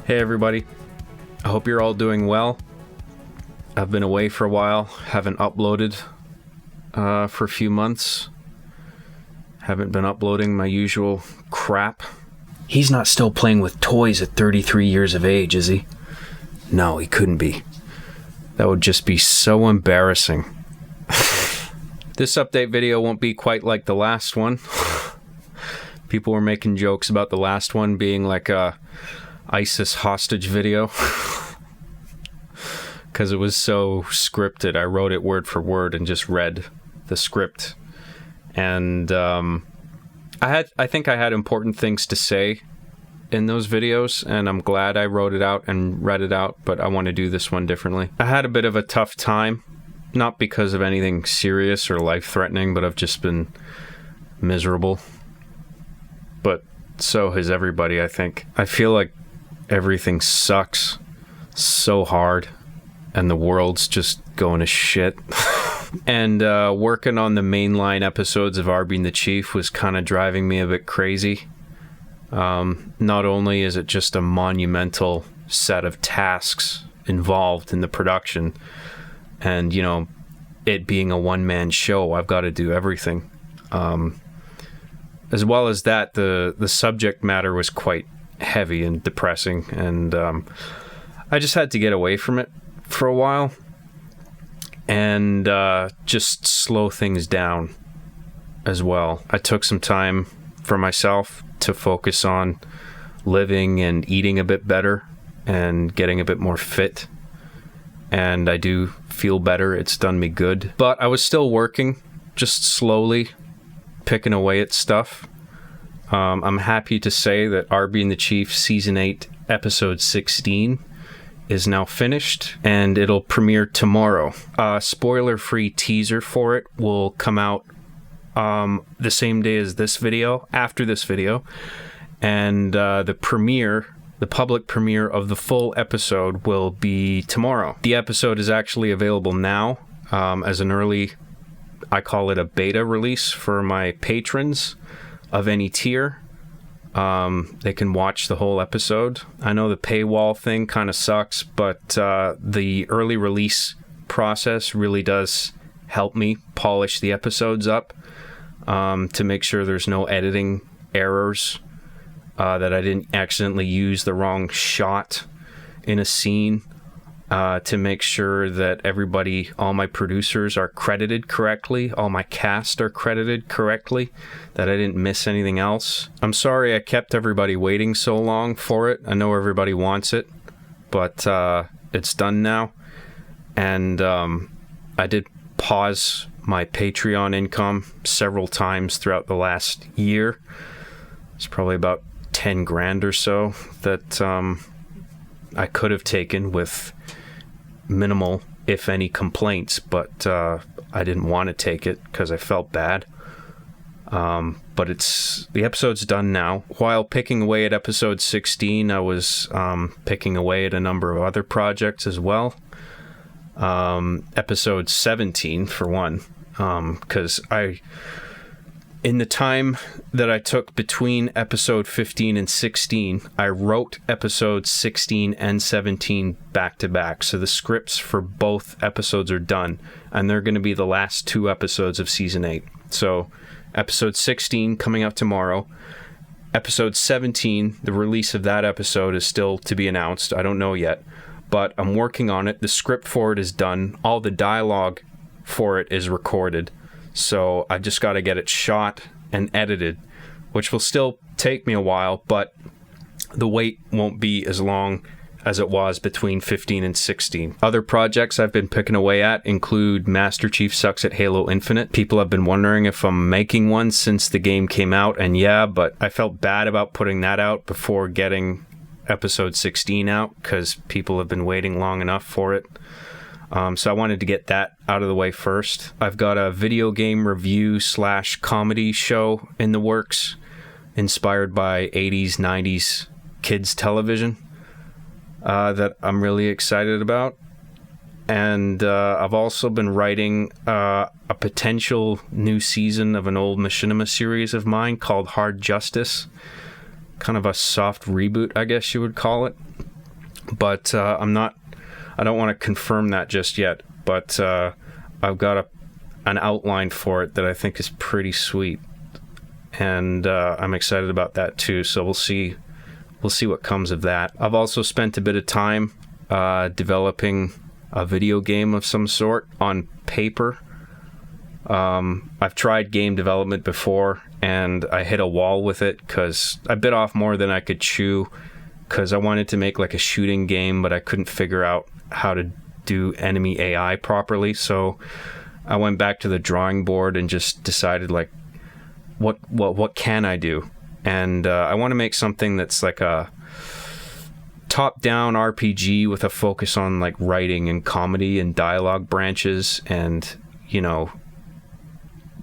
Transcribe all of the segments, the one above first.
Hey everybody, I hope you're all doing well. I've been away for a while, haven't uploaded for a few months. Haven't been uploading my usual crap. He's not still playing with toys at 33 years of age, is he? No, he couldn't be. That would just be so embarrassing. This update video won't be quite like the last one. People were making jokes about the last one being like a ISIS hostage video because it was so scripted. I wrote it word for word and just read the script, and I think I had important things to say in those videos, and I'm glad I wrote it out and read it out, but I want to do this one differently. I had a bit of a tough time, not because of anything serious or life-threatening, but I've just been miserable. But so has everybody, I think. I feel like everything sucks so hard and the world's just going to shit. And working on the mainline episodes of Our Being the Chief was kind of driving me a bit crazy. Not only is it just a monumental set of tasks involved in the production, and, you know, it being a one-man show, I've got to do everything. As well as that, the subject matter was quite heavy and depressing, and I just had to get away from it for a while and just slow things down as well. I took some time for myself to focus on living and eating a bit better and getting a bit more fit, and I do feel better. It's done me good, but I was still working, just slowly picking away at stuff. I'm happy to say that Our Being the Chief Season 8, Episode 16 is now finished, and it'll premiere tomorrow. Spoiler-free teaser for it will come out the same day as this video, after this video, and the public premiere of the full episode will be tomorrow. The episode is actually available now as an early, I call it a beta release for my patrons of any tier. They can watch the whole episode. I know the paywall thing kind of sucks, but the early release process really does help me polish the episodes up to make sure there's no editing errors, that I didn't accidentally use the wrong shot in a scene, to make sure that everybody, all my producers are credited correctly, all my cast are credited correctly, that I didn't miss anything else. I'm sorry I kept everybody waiting so long for it. I know everybody wants it, but it's done now. And I did pause my Patreon income several times throughout the last year. It's probably about 10 grand or so that I could have taken with minimal, if any, complaints, but I didn't want to take it because I felt bad. But the episode's done now. While picking away at episode 16, I was picking away at a number of other projects as well. Episode 17, for one, because in the time that I took between episode 15 and 16, I wrote episodes 16 and 17 back to back. So the scripts for both episodes are done, and they're going to be the last two episodes of season 8. So episode 16 coming out tomorrow. Episode 17, the release of that episode is still to be announced. I don't know yet, but I'm working on it. The script for it is done. All the dialogue for it is recorded. So I just got to get it shot and edited, which will still take me a while, but the wait won't be as long as it was between 15 and 16. Other projects I've been picking away at include Master Chief Sucks at Halo Infinite. People have been wondering if I'm making one since the game came out, and yeah, but I felt bad about putting that out before getting episode 16 out because people have been waiting long enough for it. So I wanted to get that out of the way first. I've got a video game review / comedy show in the works, inspired by 80s, 90s kids television, that I'm really excited about. And I've also been writing a potential new season of an old machinima series of mine called Hard Justice. Kind of a soft reboot, I guess you would call it. but I don't want to confirm that just yet, but I've got an outline for it that I think is pretty sweet, and I'm excited about that too. So we'll see what comes of that. I've also spent a bit of time developing a video game of some sort on paper. I've tried game development before, and I hit a wall with it because I bit off more than I could chew, because I wanted to make like a shooting game, but I couldn't figure out how to do enemy AI properly. So I went back to the drawing board and just decided, like, what can I do? And I want to make something that's like a top-down RPG with a focus on like writing and comedy and dialogue branches, and, you know,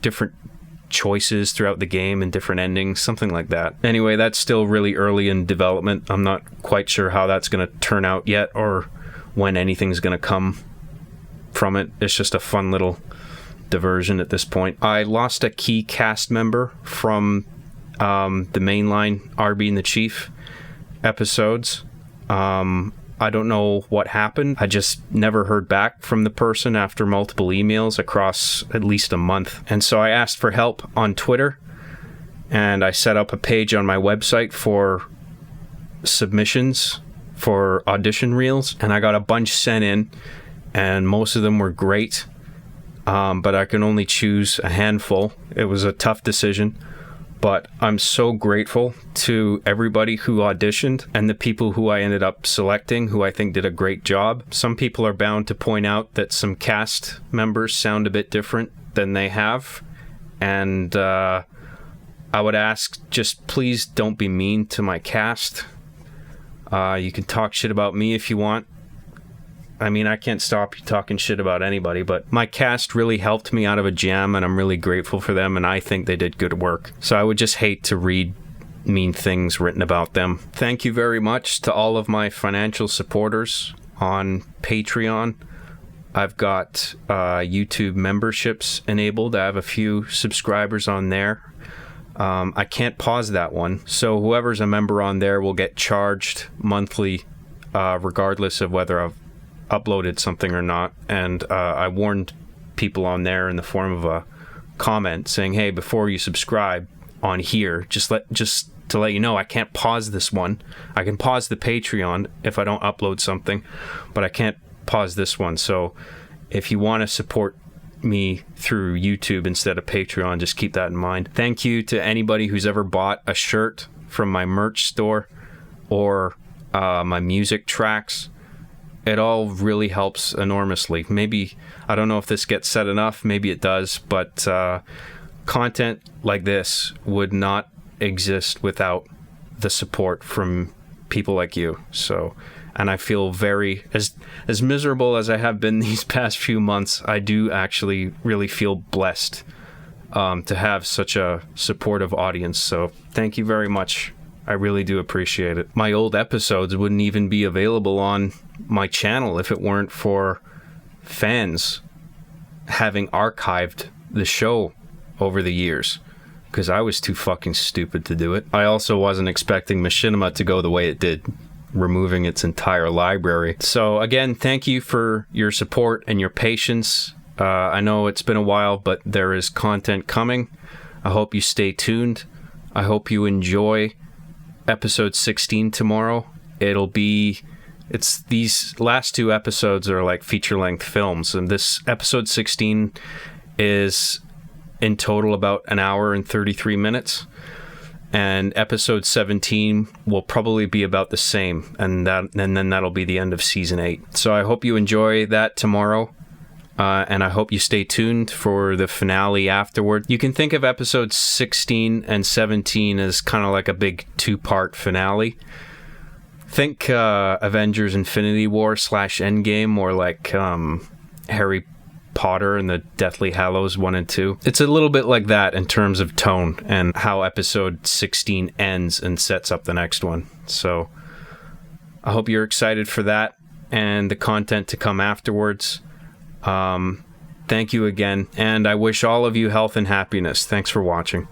different choices throughout the game and different endings, something like that. Anyway, that's still really early in development. I'm not quite sure how that's going to turn out yet, or when anything's going to come from it. It's just a fun little diversion at this point. I lost a key cast member from the mainline RB and the Chief episodes. I don't know what happened. I just never heard back from the person after multiple emails across at least a month. And so I asked for help on Twitter, and I set up a page on my website for submissions for audition reels, and I got a bunch sent in, and most of them were great, but I can only choose a handful. It was a tough decision, but I'm so grateful to everybody who auditioned and the people who I ended up selecting, who I think did a great job. Some people are bound to point out that some cast members sound a bit different than they have, and I would ask, just please don't be mean to my cast. You can talk shit about me if you want. I mean, I can't stop you talking shit about anybody, but my cast really helped me out of a jam, and I'm really grateful for them, and I think they did good work. So I would just hate to read mean things written about them. Thank you very much to all of my financial supporters on Patreon. I've got YouTube memberships enabled. I have a few subscribers on there. I can't pause that one, so whoever's a member on there will get charged monthly, regardless of whether I've uploaded something or not. And I warned people on there in the form of a comment saying, hey, before you subscribe on here, just to let you know, I can't pause this one. I can pause the Patreon if I don't upload something, but I can't pause this one. So if you want to support me through YouTube instead of Patreon, just keep that in mind. Thank you to anybody who's ever bought a shirt from my merch store or my music tracks. It all really helps enormously. Maybe, I don't know if this gets said enough, maybe it does, but content like this would not exist without the support from people like you. So, and I feel very, as miserable as I have been these past few months, I do actually really feel blessed to have such a supportive audience. So thank you very much. I really do appreciate it. My old episodes wouldn't even be available on my channel if it weren't for fans having archived the show over the years, because I was too fucking stupid to do it. I also wasn't expecting Machinima to go the way it did, removing its entire library. So again, thank you for your support and your patience. I know it's been a while, but there is content coming. I hope you stay tuned. I hope you enjoy episode 16 tomorrow. It's these last two episodes are like feature-length films, and this episode 16 is in total about an hour and 33 minutes, and episode 17 will probably be about the same, and then that'll be the end of season 8. So I hope you enjoy that tomorrow, and I hope you stay tuned for the finale afterward. You can think of episodes 16 and 17 as kind of like a big two-part finale. Think Avengers Infinity War / Endgame, or like Harry Potter and the Deathly Hallows 1 and 2. It's a little bit like that in terms of tone and how episode 16 ends and sets up the next one. So I hope you're excited for that and the content to come afterwards. Thank you again, and I wish all of you health and happiness. Thanks for watching.